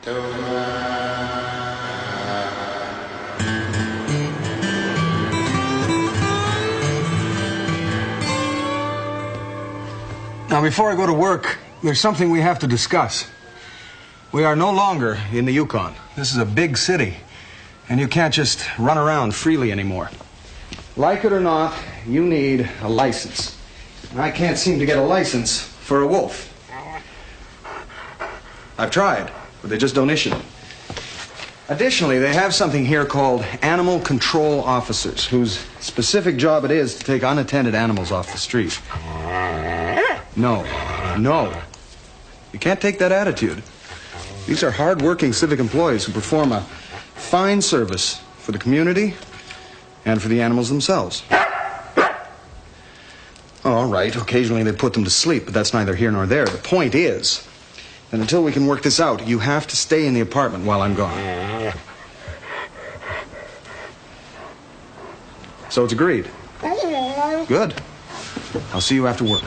Now, before I go to work, there's something we have to discuss. We are no longer in the Yukon. This is a big city, and you can't just run around freely anymore. Like it or not, you need a license. And I can't seem to get a license for a wolf. I've tried, but they just don't issue them. Additionally, they have something here called animal control officers, whose specific job it is to take unattended animals off the street. No. You can't take that attitude. These are hard-working civic employees who perform a fine service for the community and for the animals themselves. All right, occasionally they put them to sleep, but that's neither here nor there. The point is that until we can work this out, you have to stay in the apartment while I'm gone. So it's agreed. Good. I'll see you after work.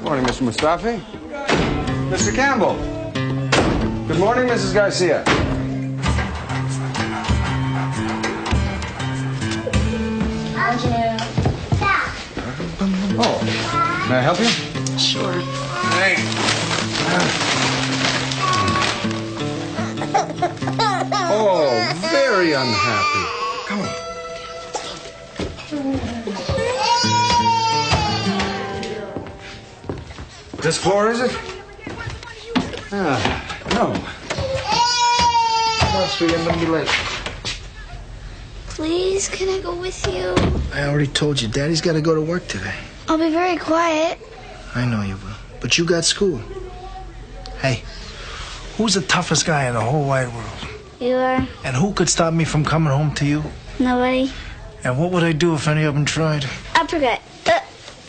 Morning, Mr. Mustafi. Mr. Campbell. Good morning, Mrs. Garcia. Oh, may I help you? Sure. Hey. Oh, very unhappy. Come on. This floor, is it? No. Well, sweetie, I'm gonna be late. Please, can I go with you? I already told you, Daddy's got to go to work today. I'll be very quiet. I know you will, but you got school. Hey, who's the toughest guy in the whole wide world? You are? And who could stop me from coming home to you? Nobody. And what would I do if any of them tried? Uppercut.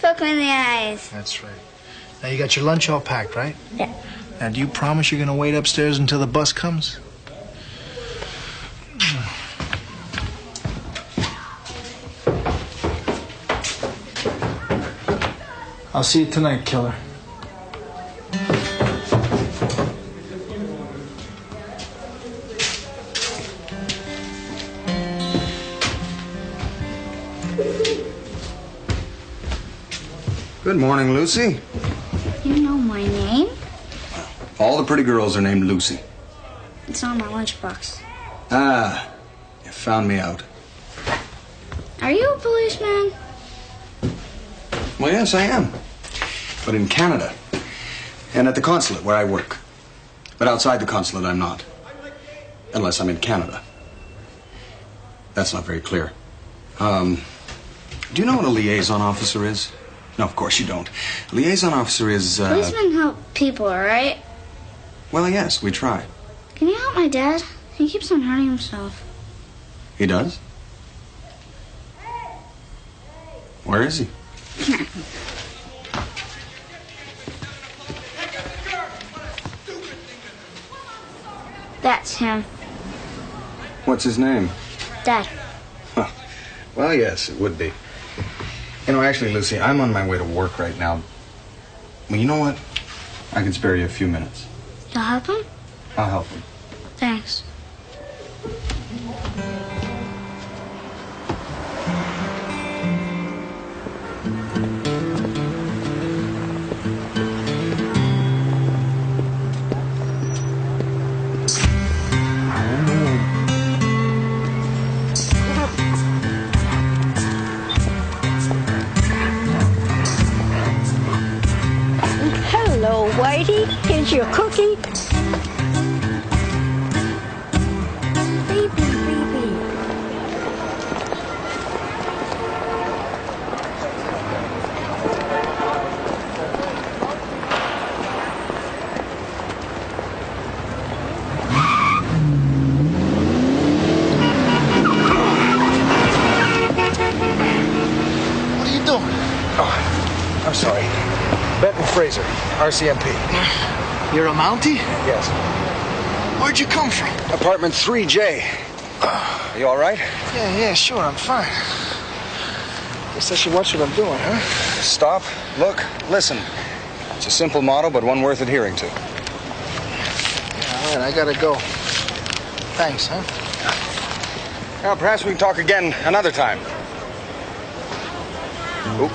Poke me in the eyes. That's right. Now you got your lunch all packed, right? Yeah. Now do you promise you're gonna wait upstairs until the bus comes? I'll see you tonight, killer. Good morning, Lucy. You know my name? All the pretty girls are named Lucy. It's on my lunchbox. Ah, you found me out. Are you a policeman? Well, yes, I am. But in Canada. And at the consulate where I work. But outside the consulate, I'm not. Unless I'm in Canada. That's not very clear. Do you know what a liaison officer is? No, of course you don't. A liaison officer is, Policemen help people, right? Well, yes, we try. Can you help my dad? He keeps on hurting himself. He does? Where is he? That's him. What's his name? Dad. Huh. Well, yes, it would be. You know, actually, Lucy, I'm on my way to work right now. Well, you know what? I can spare you a few minutes. You'll help him? I'll help him. Thanks. Hello, Whitey. Here's your cookie. Baby. Fraser, RCMP. You're a Mountie? Yes. Where'd you come from? Apartment 3J. Are you all right? Yeah, sure, I'm fine. Guess I should watch what I'm doing, huh? Stop, look, listen. It's a simple motto, but one worth adhering to. Yeah, all right, I gotta go. Thanks, huh? Now, perhaps we can talk again another time. Oop.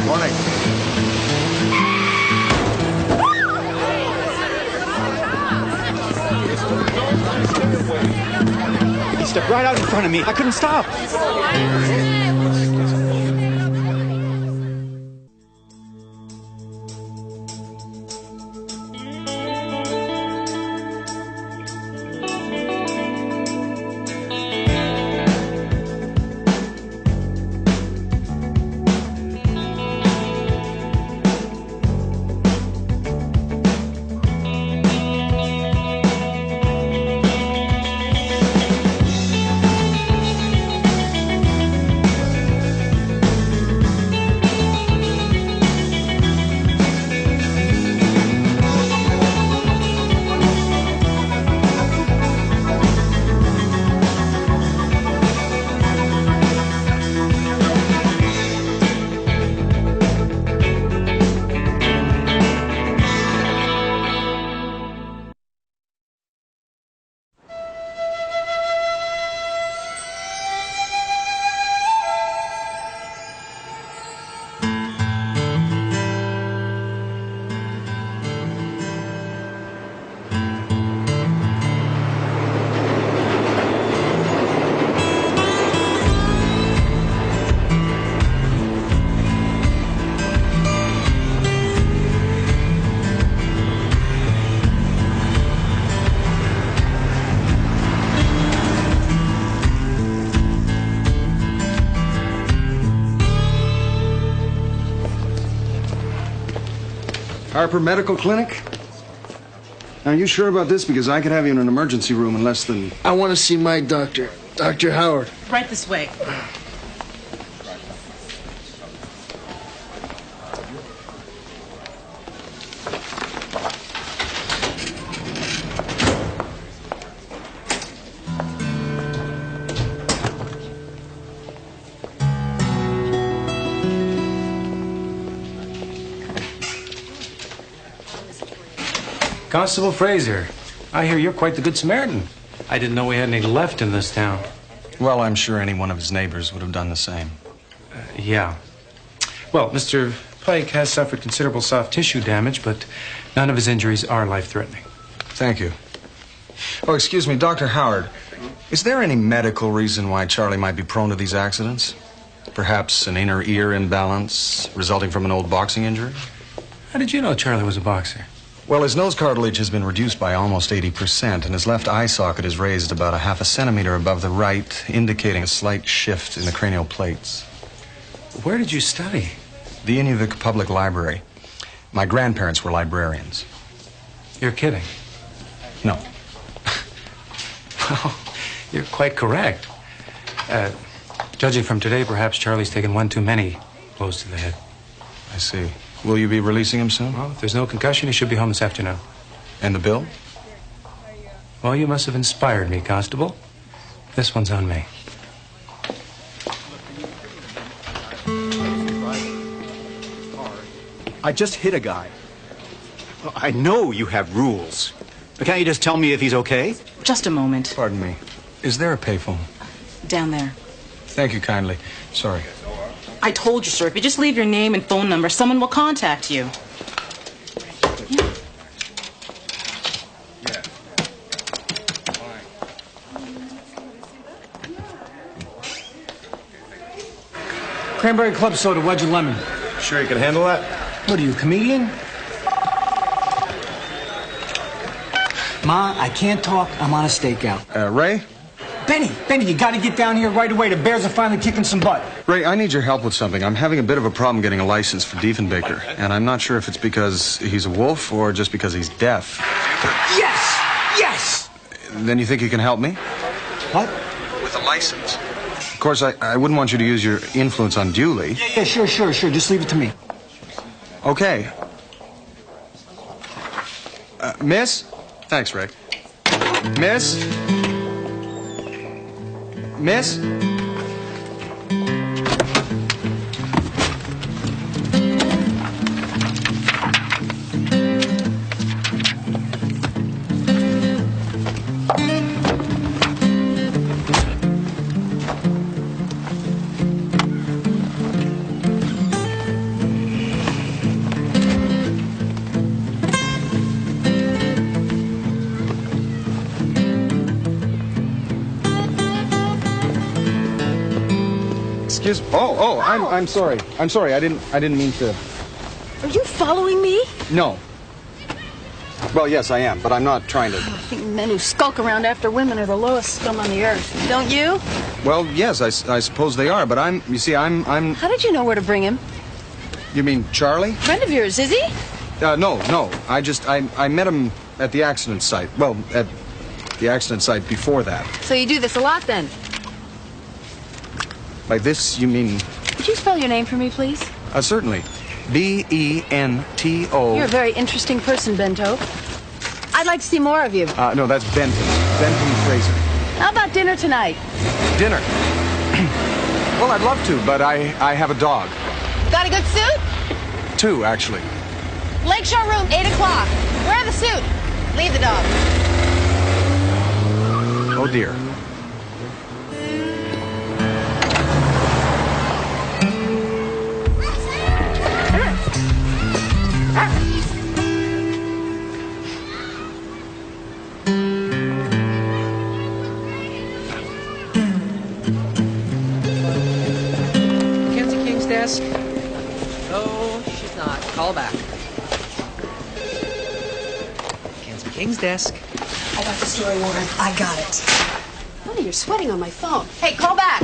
Morning. He stepped right out in front of me. I couldn't stop. Harper Medical Clinic? Are you sure about this? Because I could have you in an emergency room in less than... I want to see my doctor, Dr. Howard. Right this way. Constable Fraser, I hear you're quite the good Samaritan. I didn't know we had any left in this town. Well, I'm sure any one of his neighbors would have done the same. Yeah. Well, Mr. Pike has suffered considerable soft tissue damage, but none of his injuries are life-threatening. Thank you. Oh, excuse me, Dr. Howard. Is there any medical reason why Charlie might be prone to these accidents? Perhaps an inner ear imbalance resulting from an old boxing injury? How did you know Charlie was a boxer? Well, his nose cartilage has been reduced by almost 80%, and his left eye socket is raised about a half a centimeter above the right, indicating a slight shift in the cranial plates. Where did you study? The Inuvik Public Library. My grandparents were librarians. You're kidding. No. Well, you're quite correct. Judging from today, perhaps Charlie's taken one too many blows to the head. I see. Will you be releasing him soon? Well, if there's no concussion, he should be home this afternoon. And the bill? Well, you must have inspired me, Constable. This one's on me. I just hit a guy. I know you have rules. But can't you just tell me if he's okay? Just a moment. Pardon me. Is there a payphone? Down there. Thank you kindly. Sorry. I told you, sir, if you just leave your name and phone number, someone will contact you. Yeah. Cranberry club soda, wedge of lemon. Sure you can handle that? What are you, a comedian? Ma, I can't talk. I'm on a stakeout. Ray? Benny, you gotta get down here right away. The Bears are finally kicking some butt. Ray, I need your help with something. I'm having a bit of a problem getting a license for Diefenbaker, and I'm not sure if it's because he's a wolf or just because he's deaf. Yes! Then you think you can help me? What? With a license. Of course, I wouldn't want you to use your influence unduly. Yeah, sure. Just leave it to me. Okay. Miss? Thanks, Ray. Miss? Miss? I'm sorry. I'm sorry. I didn't mean to. Are you following me? No. Well, yes, I am, but I'm not trying to. I think men who skulk around after women are the lowest scum on the earth. Don't you? Well, yes, I suppose they are, but you see, I'm. How did you know where to bring him? You mean Charlie? Friend of yours, is he? No. I met him at the accident site. Well, at the accident site before that. So you do this a lot then? By this, you mean? Would you spell your name for me, please? Certainly. Bento. You're a very interesting person, Bento. I'd like to see more of you. No, that's Benton. Benton Fraser. How about dinner tonight? Dinner? Well, I'd love to, but I have a dog. Got a good suit? 2, actually. Lakeshore room, 8 o'clock. Wear the suit. Leave the dog. Oh, dear. Desk? No, she's not. Call back. Mackenzie King's desk. I got the story, Warren. I got it. Honey, you're sweating on my phone. Hey, call back.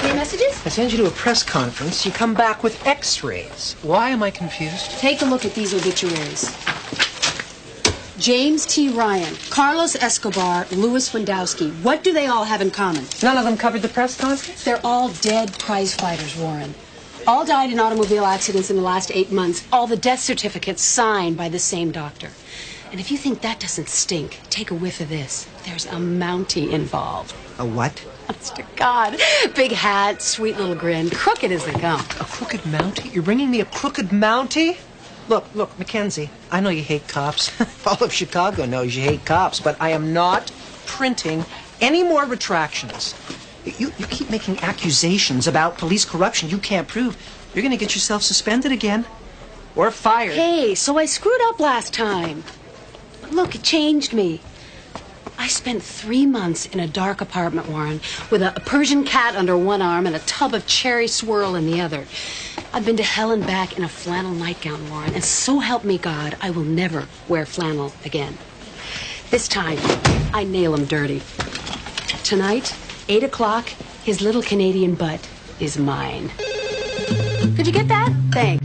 Any messages? I send you to a press conference. You come back with x-rays. Why am I confused? Take a look at these obituaries. James T. Ryan, Carlos Escobar, Louis Wendowski. What do they all have in common? None of them covered the press conference? They're all dead prize fighters, Warren. All died in automobile accidents in the last 8 months. All the death certificates signed by the same doctor. And if you think that doesn't stink, take a whiff of this. There's a Mountie involved. A what? Honest to God. Big hat, sweet little grin, crooked as they come. A crooked Mountie? You're bringing me a crooked Mountie? Look, Mackenzie, I know you hate cops. All of Chicago knows you hate cops, but I am not printing any more retractions. You keep making accusations about police corruption you can't prove. You're going to get yourself suspended again. Or fired. Hey, so I screwed up last time. Look, it changed me. I spent 3 months in a dark apartment, Warren, with a Persian cat under one arm and a tub of cherry swirl in the other. I've been to hell and back in a flannel nightgown, Warren, and so help me God, I will never wear flannel again. This time, I nail him dirty. Tonight, 8 o'clock, his little Canadian butt is mine. Could you get that? Thanks.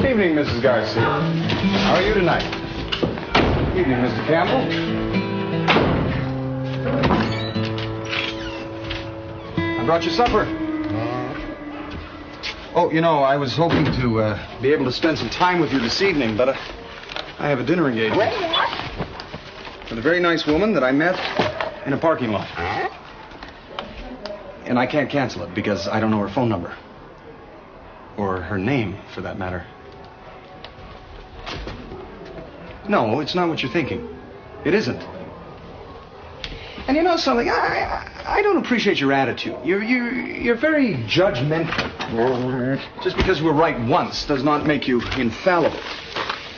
Evening, Mrs. Garcia. How are you tonight? Evening, Mr. Campbell. I brought you supper. Oh, you know, I was hoping to be able to spend some time with you this evening, but I have a dinner engagement with a very nice woman that I met in a parking lot. And I can't cancel it because I don't know her phone number. Or her name, for that matter. No, it's not what you're thinking. It isn't. And you know something? I don't appreciate your attitude. You're very judgmental. Just because we're right once does not make you infallible.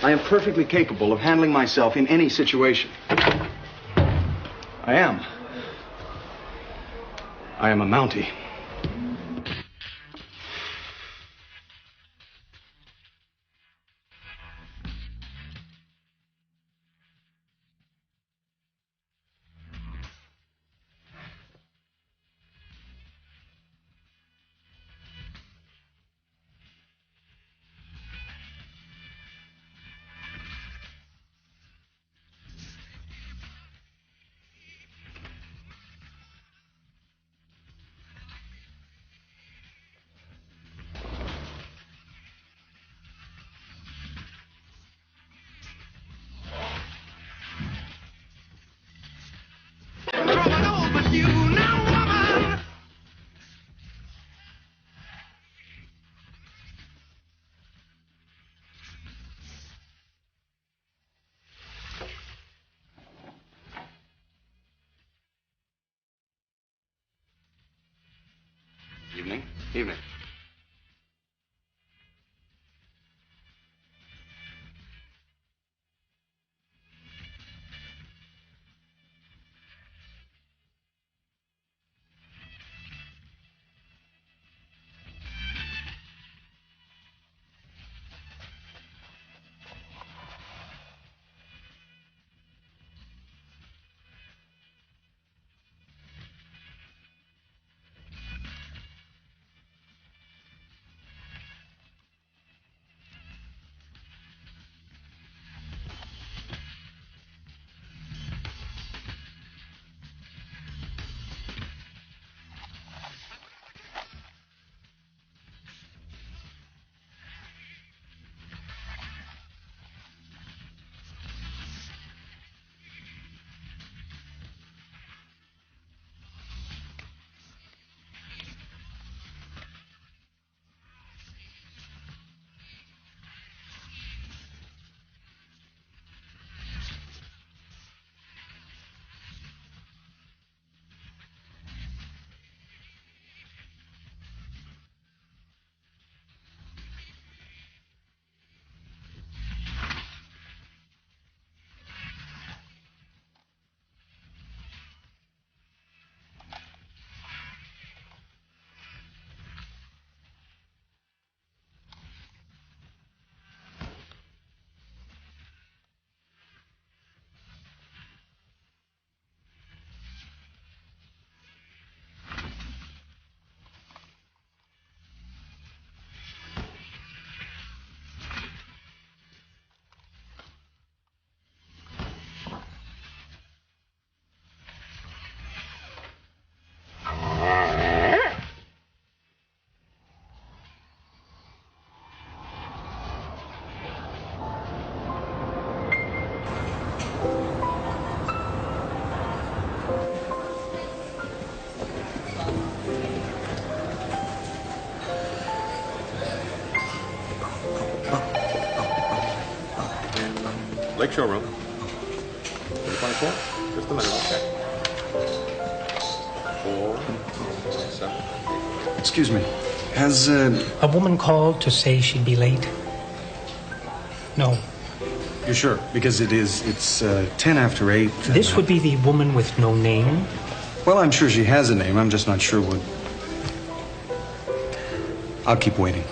I am perfectly capable of handling myself in any situation. I am. I am a Mountie. Evening. Lake Showroom. 24? Just a minute, okay. 4, 7. Excuse me. Has, A woman called to say she'd be late? No. You're sure? Because it's 10 after 8. This would be the woman with no name? Well, I'm sure she has a name. I'm just not sure what. I'll keep waiting.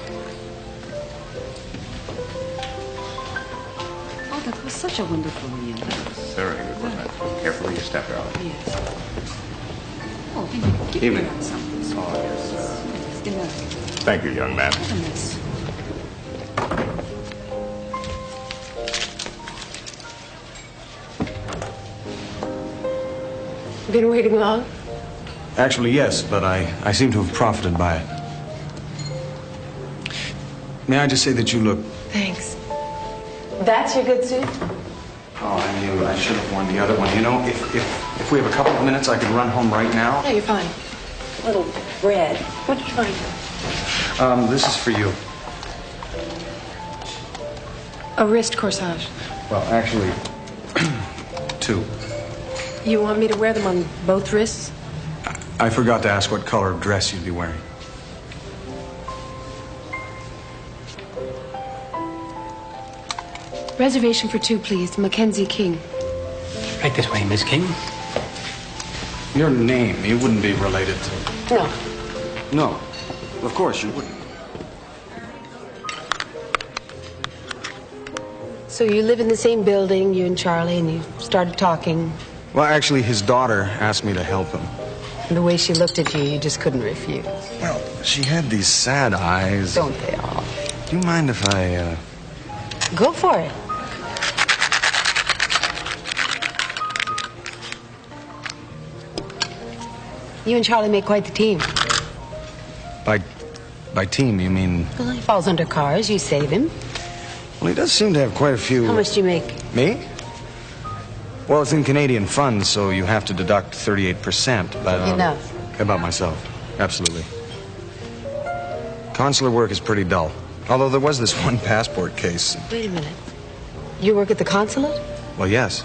Oh, that was such a wonderful meal. Very good, wasn't it? Carefully you step out. Yes. Oh, thank you. Give Evening. me something. Oh, yes. Yes, good night. Thank you, young man. What a mess. Been waiting long? Actually, yes, but I seem to have profited by it. May I just say that you look. Thanks. That's your good suit? Oh, I knew I should have worn the other one. You know, if we have a couple of minutes, I could run home right now. No, you're fine. A little bread. What did you find? This is for you. A wrist corsage. Well, actually, 2. You want me to wear them on both wrists? I forgot to ask what color of dress you'd be wearing. Reservation for 2, please. Mackenzie King. Right this way, Miss King. Your name, you wouldn't be related to. No. No, of course you wouldn't. So you live in the same building, you and Charlie, and you started talking. Well, actually, his daughter asked me to help him. And the way she looked at you, you just couldn't refuse. Well, she had these sad eyes. Don't they all? Do you mind if I, Go for it. You and Charlie make quite the team. By team, you mean? Well, he falls under cars. You save him. Well, he does seem to have quite a few. How much do you make? Me? Well, it's in Canadian funds, so you have to deduct 38%. But, Enough. About myself. Absolutely. Consular work is pretty dull. Although there was this one passport case. Wait a minute. You work at the consulate? Well, yes.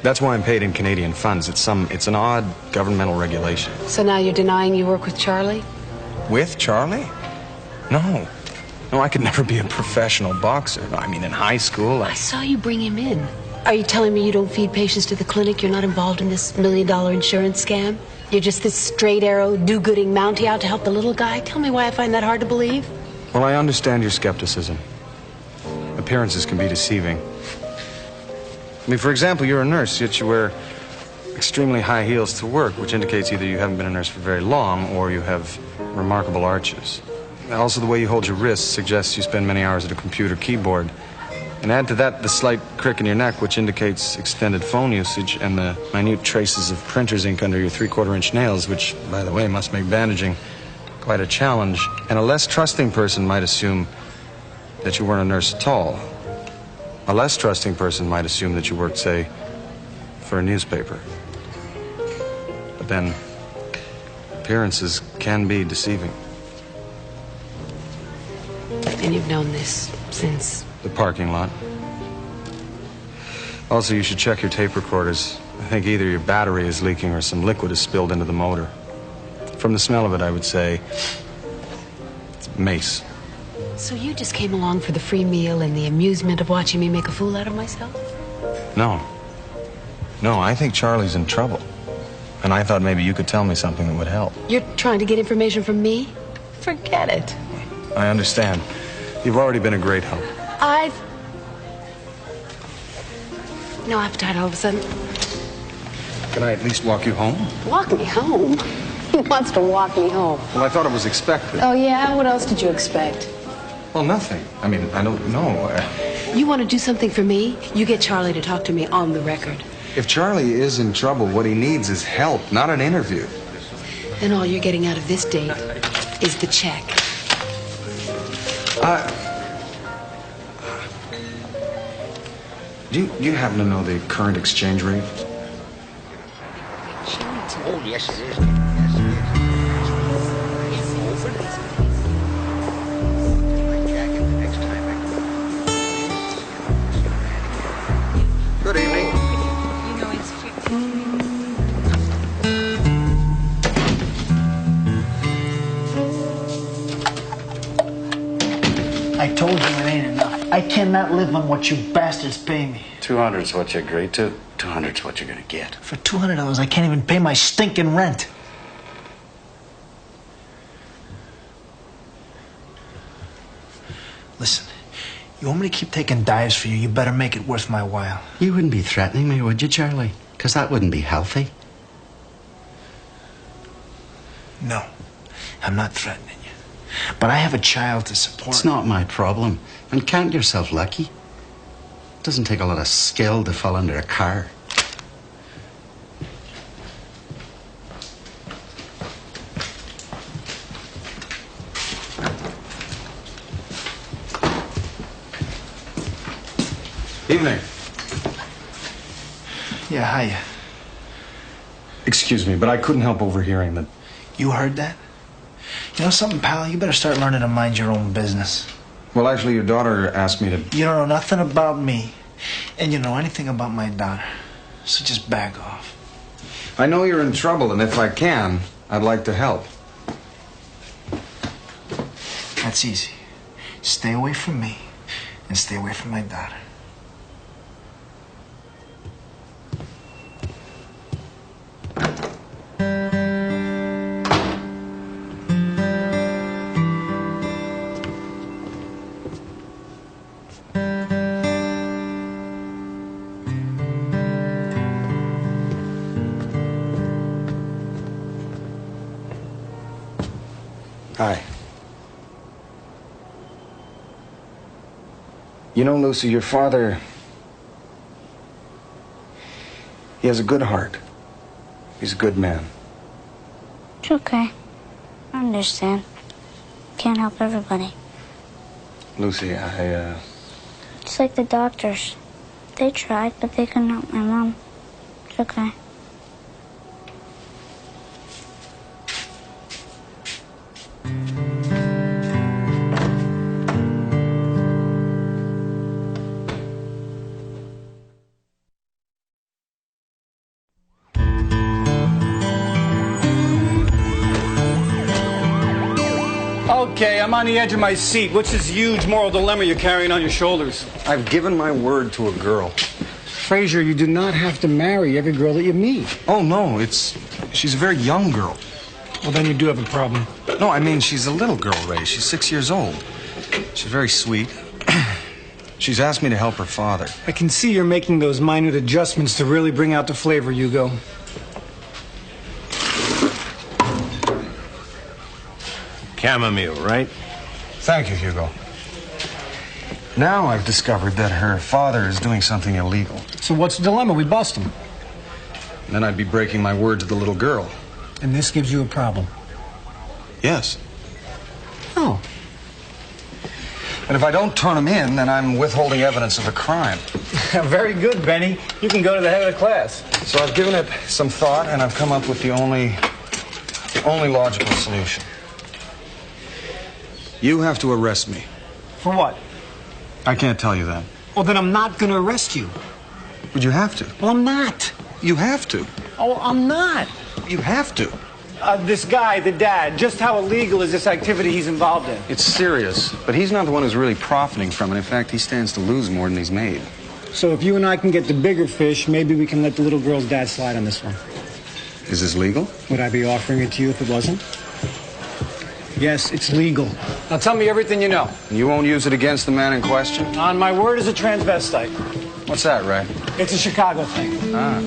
That's why I'm paid in Canadian funds. It's an odd governmental regulation. So now you're denying you work with Charlie? With Charlie? No. No, I could never be a professional boxer. I mean, in high school, I saw you bring him in. Are you telling me you don't feed patients to the clinic? You're not involved in this $1 million insurance scam? You're just this straight arrow, do-gooding Mountie out to help the little guy? Tell me why I find that hard to believe. Well, I understand your skepticism. Appearances can be deceiving. I mean, for example, you're a nurse, yet you wear extremely high heels to work, which indicates either you haven't been a nurse for very long or you have remarkable arches. Also, the way you hold your wrists suggests you spend many hours at a computer keyboard. And add to that the slight crick in your neck, which indicates extended phone usage, and the minute traces of printer's ink under your 3/4-inch nails, which, by the way, must make bandaging quite a challenge. And a less trusting person might assume that you weren't a nurse at all. A less trusting person might assume that you worked, say, for a newspaper. But then, appearances can be deceiving. And you've known this since... The parking lot. Also, you should check your tape recorders. I think either your battery is leaking or some liquid is spilled into the motor. From the smell of it, I would say it's mace. So you just came along for the free meal and the amusement of watching me make a fool out of myself? No. No, I think Charlie's in trouble. And I thought maybe you could tell me something that would help. You're trying to get information from me? Forget it. I understand. You've already been a great help. I've... no appetite all of a sudden. Can I at least walk you home? Walk me home? Who wants to walk me home? Well, I thought it was expected. Oh, yeah? What else did you expect? Well, nothing. I mean, I don't know. You want to do something for me? You get Charlie to talk to me on the record. If Charlie is in trouble, what he needs is help, not an interview. Then all you're getting out of this date is the check. Do you happen to know the current exchange rate? Oh, yes, it is. Good evening. I told you it ain't enough. I cannot live on what you bastards pay me. 200's what you agreed to. 200's what you're gonna get. For $200, I can't even pay my stinking rent. Listen, you want me to keep taking dives for you, you better make it worth my while. You wouldn't be threatening me, would you, Charlie? Because that wouldn't be healthy. No, I'm not threatening you. But I have a child to support. It's not my problem. And count yourself lucky. It doesn't take a lot of skill to fall under a car. Evening. Yeah, hiya. Excuse me, but I couldn't help overhearing that. You heard that? You know something, pal? You better start learning to mind your own business. Well, actually, your daughter asked me to... You don't know nothing about me, and you know anything about my daughter. So just back off. I know you're in trouble, and if I can, I'd like to help. That's easy. Stay away from me, and stay away from my daughter. Hi. You know, Lucy, your father... he has a good heart. He's a good man. It's okay. I understand. Can't help everybody. Lucy, It's like the doctors. They tried, but they couldn't help my mom. It's okay. Okay, I'm on the edge of my seat. What's this huge moral dilemma you're carrying on your shoulders? I've given my word to a girl. Fraser, you do not have to marry every girl that you meet. Oh, no, she's a very young girl. Well, then you do have a problem. No, I mean, she's a little girl, Ray. She's 6 years old. She's very sweet. She's asked me to help her father. I can see you're making those minute adjustments to really bring out the flavor, Hugo. Chamomile, right? Thank you, Hugo. Now I've discovered that her father is doing something illegal. So what's the dilemma? We bust him. Then I'd be breaking my word to the little girl. And this gives you a problem. Yes. Oh. But if I don't turn him in, then I'm withholding evidence of a crime. Very good, Benny. You can go to the head of the class. So I've given it some thought, and I've come up with the only logical solution. You have to arrest me. For what? I can't tell you that. Well, then I'm not going to arrest you. But you have to. Well, I'm not. You have to. Oh, I'm not. You have to. This guy, the dad, just how illegal is this activity he's involved in? It's serious, but he's not the one who's really profiting from it. In fact, he stands to lose more than he's made. So if you and I can get the bigger fish, maybe we can let the little girl's dad slide on this one. Is this legal? Would I be offering it to you if it wasn't? Yes, it's legal. Now tell me everything you know. You won't use it against the man in question? On my word as a transvestite. What's that, Ray? It's a Chicago thing. Ah.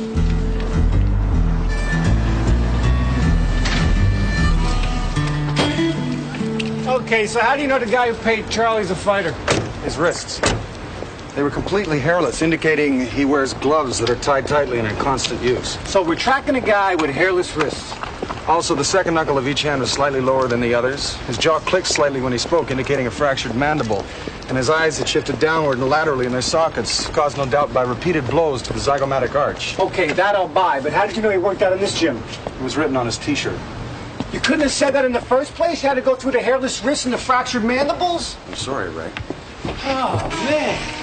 Okay, so how do you know the guy who paid Charlie's a fighter? His wrists. They were completely hairless, indicating he wears gloves that are tied tightly and in constant use. So we're tracking a guy with hairless wrists. Also, the second knuckle of each hand was slightly lower than the others. His jaw clicked slightly when he spoke, indicating a fractured mandible. And his eyes had shifted downward and laterally in their sockets, caused no doubt by repeated blows to the zygomatic arch. Okay, that I'll buy, but how did you know he worked out in this gym? It was written on his T-shirt. You couldn't have said that in the first place? You had to go through the hairless wrists and the fractured mandibles? I'm sorry, Ray. Oh, man.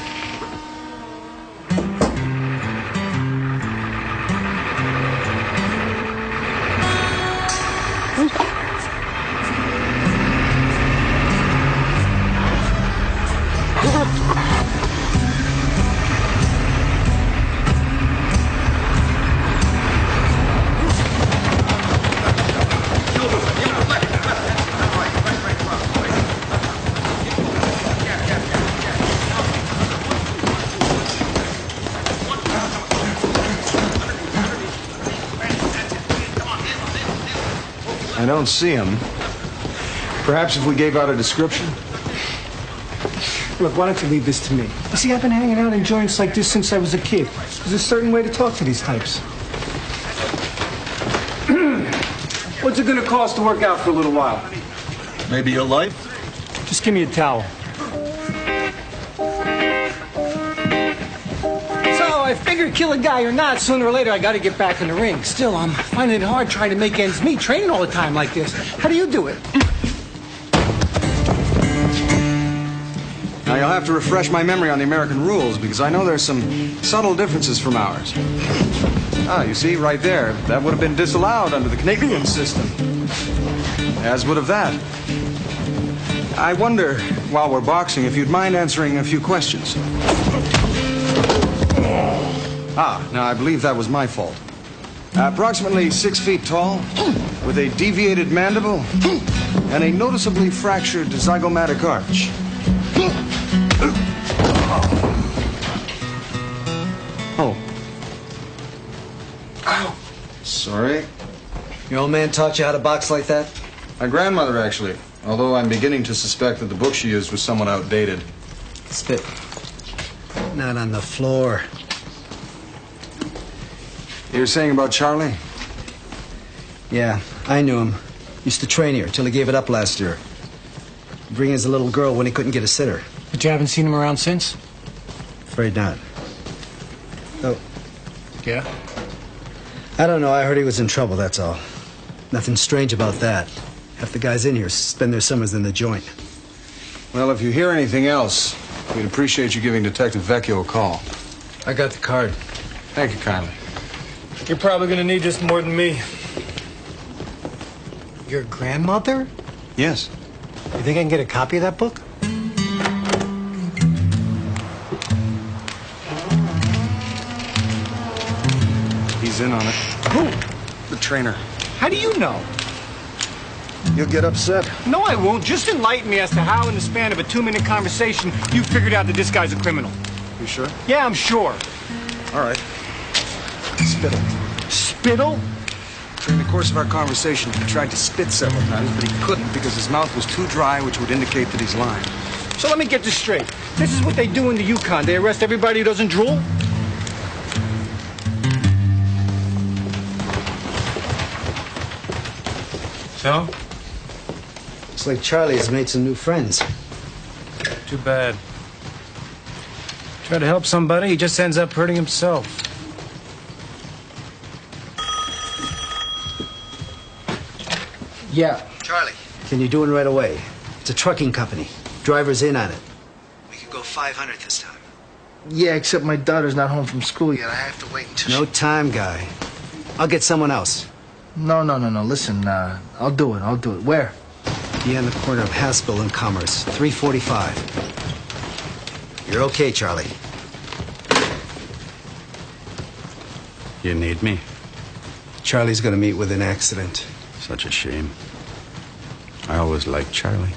I don't see him. Perhaps if we gave out a description? Look, why don't you leave this to me? You see, I've been hanging out in joints like this since I was a kid. There's a certain way to talk to these types. What's it gonna cost to work out for a little while? Maybe your life? Just give me a towel. I figure kill a guy or not, sooner or later I gotta get back in the ring. Still, I'm finding it hard trying to make ends meet, training all the time like this. How do you do it? Now, you'll have to refresh my memory on the American rules, because I know there's some subtle differences from ours. Ah, you see, right there, that would have been disallowed under the Canadian system. As would have that. I wonder, while we're boxing, if you'd mind answering a few questions. Ah, now I believe that was my fault. Approximately 6 feet tall, with a deviated mandible, and a noticeably fractured zygomatic arch. Oh. Ow. Sorry. Your old man taught you how to box like that? My grandmother, actually. Although I'm beginning to suspect that the book she used was somewhat outdated. Spit. Not on the floor. You were saying about Charlie? Yeah, I knew him. Used to train here till he gave it up last year. Bring his little girl when he couldn't get a sitter. But you haven't seen him around since? Afraid not. Oh. Yeah? I don't know. I heard he was in trouble, that's all. Nothing strange about that. Half the guys in here spend their summers in the joint. Well, if you hear anything else, we'd appreciate you giving Detective Vecchio a call. I got the card. Thank you kindly. You're probably gonna need this more than me. Your grandmother? Yes. You think I can get a copy of that book? He's in on it. Who? The trainer. How do you know? You'll get upset. No, I won't. Just enlighten me as to how, in the span of a 2-minute conversation, you figured out that this guy's a criminal. You sure? Yeah, I'm sure. All right. Spittle. Spittle? During the course of our conversation, he tried to spit several times, but he couldn't because his mouth was too dry, which would indicate that he's lying. So let me get this straight. This is what they do in the Yukon. They arrest everybody who doesn't drool? So? Looks like Charlie has made some new friends. Too bad. Try to help somebody, he just ends up hurting himself. Yeah. Charlie. Can you do it right away? It's a trucking company. Driver's in on it. We could go 500 this time. Yeah, except my daughter's not home from school yet. I have to wait until No time, guy. I'll get someone else. No. Listen, I'll do it. Where? Be on the corner of Haskell and Commerce, 345. You're okay, Charlie. You need me? Charlie's gonna meet with an accident. Such a shame. I always liked Charlie.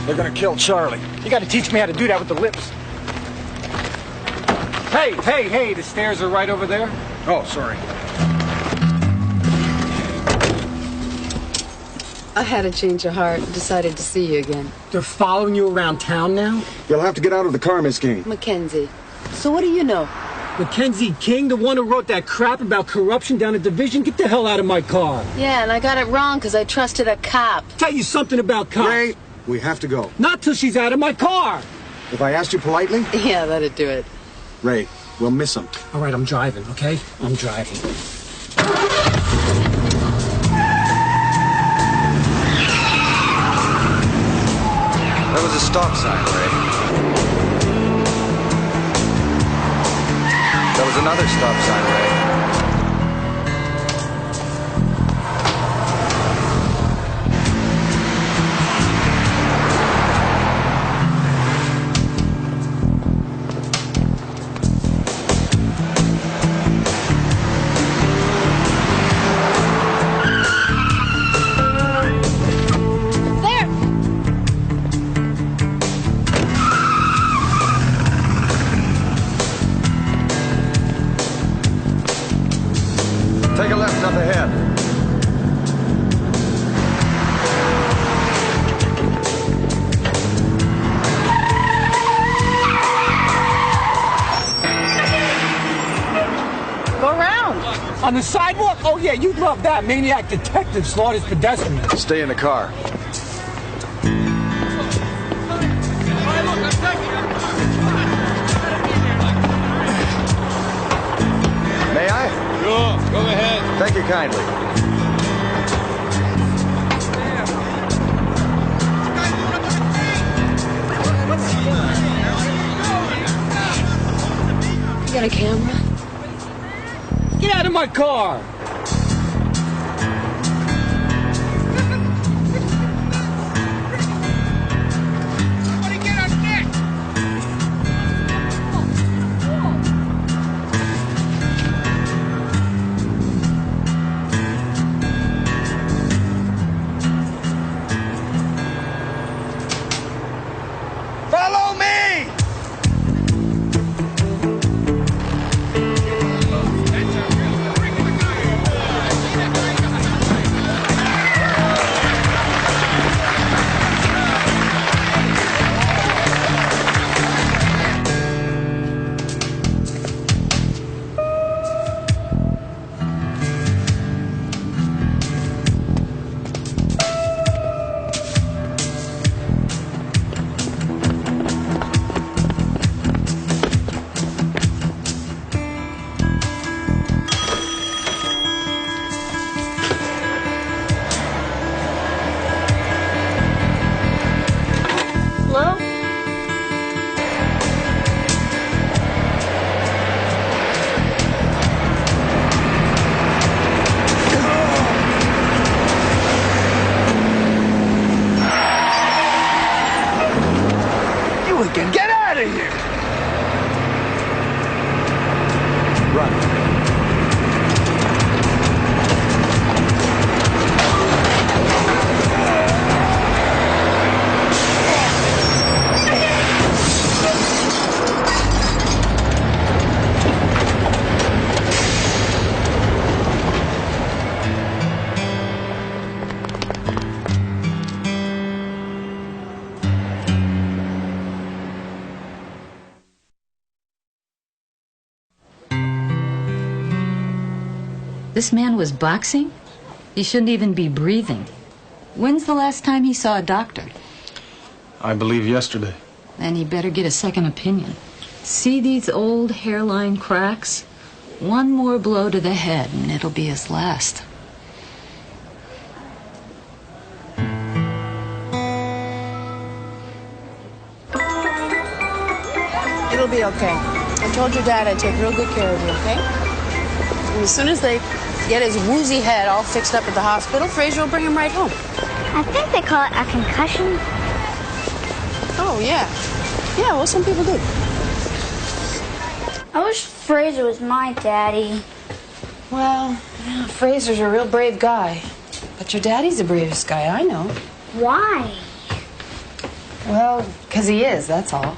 They're gonna kill Charlie. You gotta teach me how to do that with the lips. Hey, the stairs are right over there. Oh, sorry. I had a change of heart and decided to see you again. They're following you around town now? You'll have to get out of the car, Miss King. Mackenzie. So what do you know? Mackenzie King, the one who wrote that crap about corruption down at Division? Get the hell out of my car. Yeah, and I got it wrong because I trusted a cop. Tell you something about cops. Ray, we have to go. Not till she's out of my car. If I asked you politely? Yeah, that'd do it. Ray, we'll miss him. All right, I'm driving, okay? I'm driving. That was a stop sign, Ray. That was another stop sign, Ray. Take a left up ahead. Go around. On the sidewalk? Oh, yeah, you'd love that. Maniac detective slaughters pedestrians. Stay in the car. May I? Sure, go ahead. Thank you kindly. You got a camera? Get out of my car. Follow me! This man was boxing? He shouldn't even be breathing. When's the last time he saw a doctor? I believe yesterday. Then he better get a second opinion. See these old hairline cracks? One more blow to the head and it'll be his last. It'll be okay. I told your dad I'd take real good care of you, okay? And as soon as they get his woozy head all fixed up at the hospital, Fraser will bring him right home. I think they call it a concussion. Oh, yeah. Yeah, well, some people do. I wish Fraser was my daddy. Well, yeah, Fraser's a real brave guy. But your daddy's the bravest guy I know. Why? Well, because he is, that's all.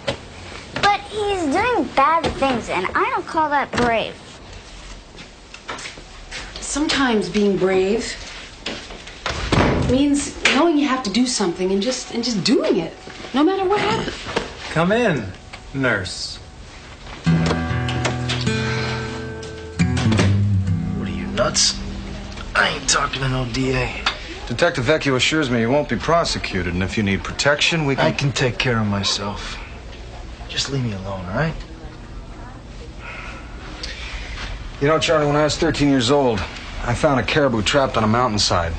But he's doing bad things, and I don't call that brave. Sometimes being brave means knowing you have to do something and just doing it, no matter what happens. Come in, nurse. What are you, nuts? I ain't talking to no DA. Detective Vecchio assures me you won't be prosecuted, and if you need protection, we can... I can take care of myself. Just leave me alone, all right? You know, Charlie, when I was 13 years old, I found a caribou trapped on a mountainside.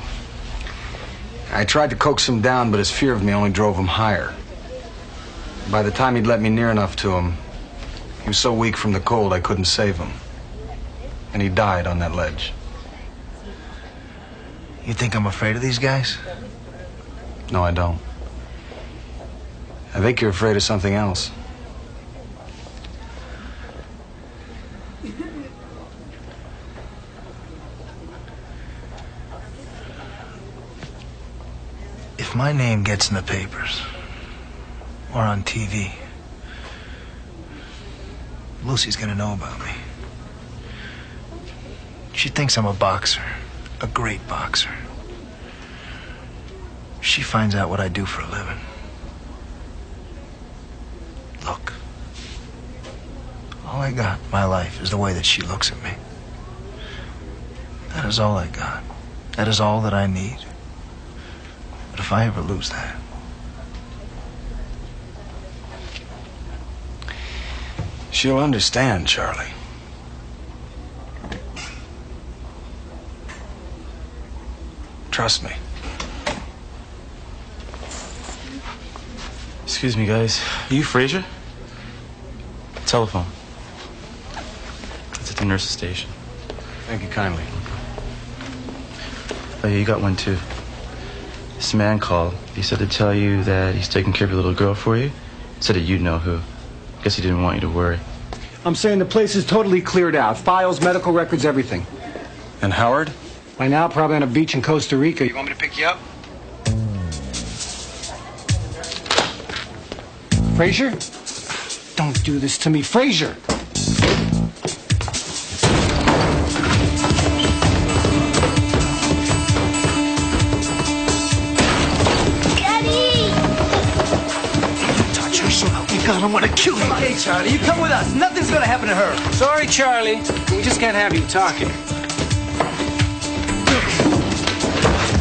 I tried to coax him down, but his fear of me only drove him higher. By the time he'd let me near enough to him, he was so weak from the cold I couldn't save him. And he died on that ledge. You think I'm afraid of these guys? No, I don't. I think you're afraid of something else. If my name gets in the papers or on TV, Lucy's gonna know about me. She thinks I'm a boxer, a great boxer. She finds out what I do for a living. Look, all I got in my life is the way that she looks at me. That is all I got. That is all that I need. But if I ever lose that, she'll understand, Charlie. Trust me. Excuse me, guys. Are you Fraser? Telephone. It's at the nurse's station. Thank you kindly. Oh, yeah, you got one, too. This man called. He said to tell you that he's taking care of your little girl for you. Said that you'd know who. Guess he didn't want you to worry. I'm saying the place is totally cleared out. Files, medical records, everything. And Howard? By now, probably on a beach in Costa Rica. You want me to pick you up? Fraser? Don't do this to me, Fraser! Daddy! touch her, so help me God, I'm gonna kill you. Hey, Charlie, you come with us. Nothing's gonna happen to her. Sorry, Charlie. We just can't have you talking.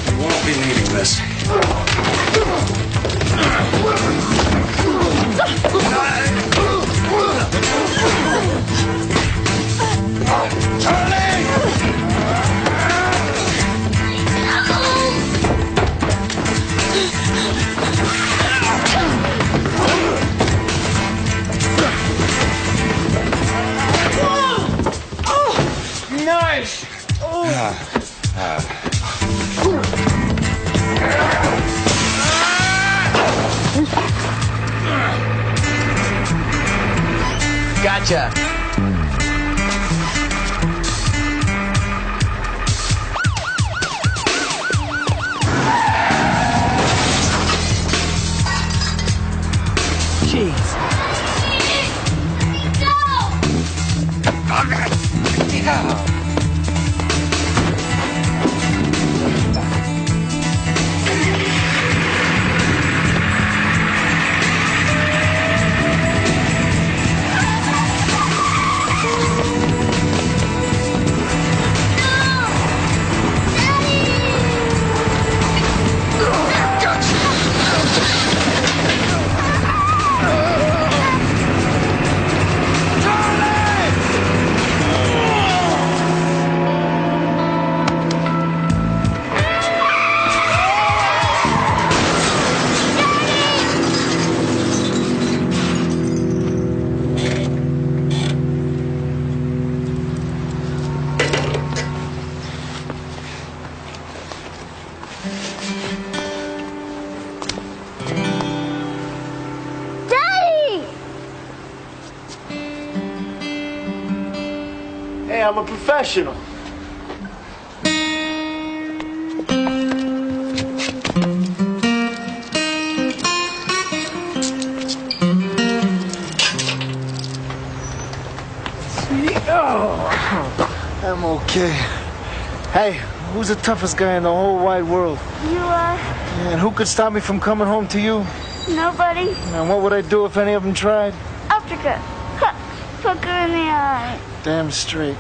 You won't be needing this. Nice! Gotcha. Jeez. I'm a professional. Oh, I'm okay. Hey, who's the toughest guy in the whole wide world? You are. And who could stop me from coming home to you? Nobody. And what would I do if any of them tried? Africa. Poke her in the eye. Damn straight.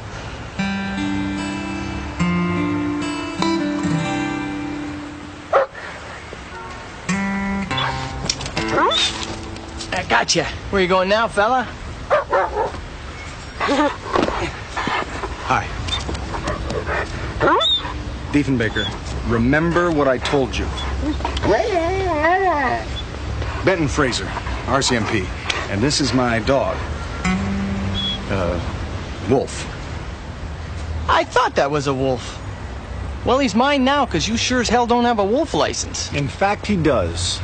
I got you. Where you going now, fella? Hi. Diefenbaker, remember what I told you. Benton Fraser, RCMP. And this is my dog. Wolf. I thought that was a wolf. Well, he's mine now, because you sure as hell don't have a wolf license. In fact, he does.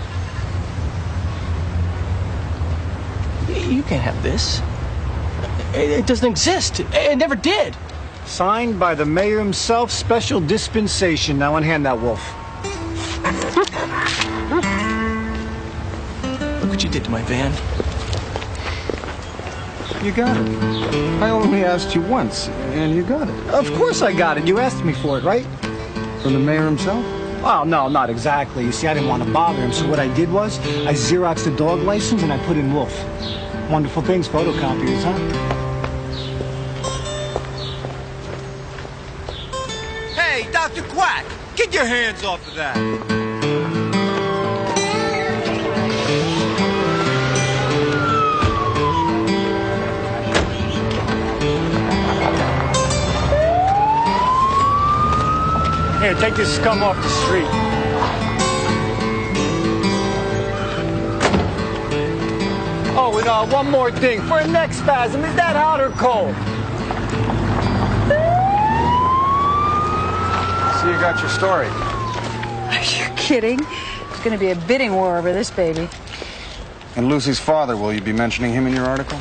You can't have this. It doesn't exist. It never did. Signed by the mayor himself, special dispensation. Now unhand that wolf. Look what you did to my van. You got it. I only asked you once, and you got it. Of course I got it. You asked me for it, right? From the mayor himself? Oh, no, not exactly. You see, I didn't want to bother him, so what I did was I Xeroxed the dog license and I put in Wolf. Wonderful things, photocopiers, huh? Hey, Dr. Quack, get your hands off of that. Here, take this scum off the street. Oh, and one more thing. For a neck spasm, is that hot or cold? So you got your story. Are you kidding? There's going to be a bidding war over this baby. And Lucy's father, will you be mentioning him in your article?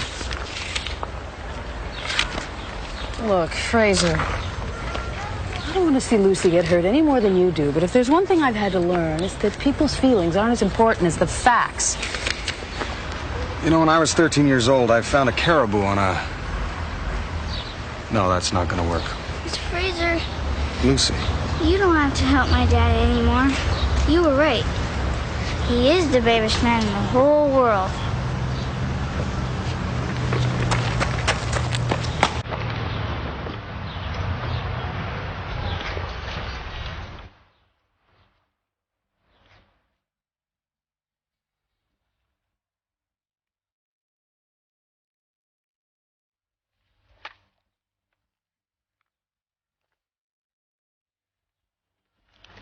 Look, Fraser, I don't want to see Lucy get hurt any more than you do, but if there's one thing I've had to learn, it's that people's feelings aren't as important as the facts. You know, when I was 13 years old, I found a caribou on a... No, that's not gonna work. Mr. Fraser, Lucy. you don't have to help my dad anymore. You were right. He is the bravest man in the whole world.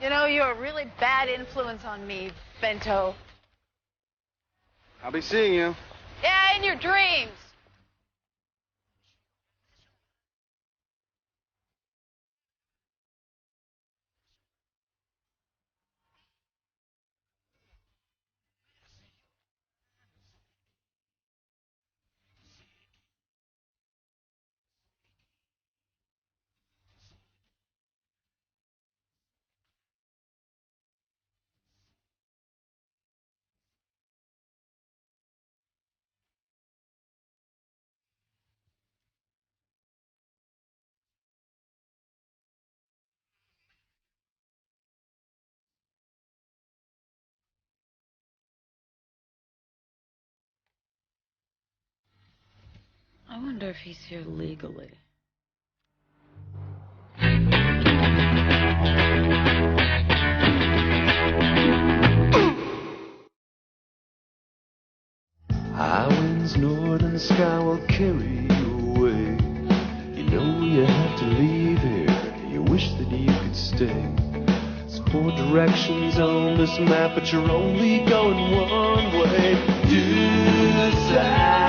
You know, you're a really bad influence on me, Bento. I'll be seeing you. Yeah, in your dreams. I wonder if he's here legally. High winds north and the sky will carry you away. You know you have to leave here. You wish that you could stay. There's 4 directions on this map, but you're only going one way. To the side.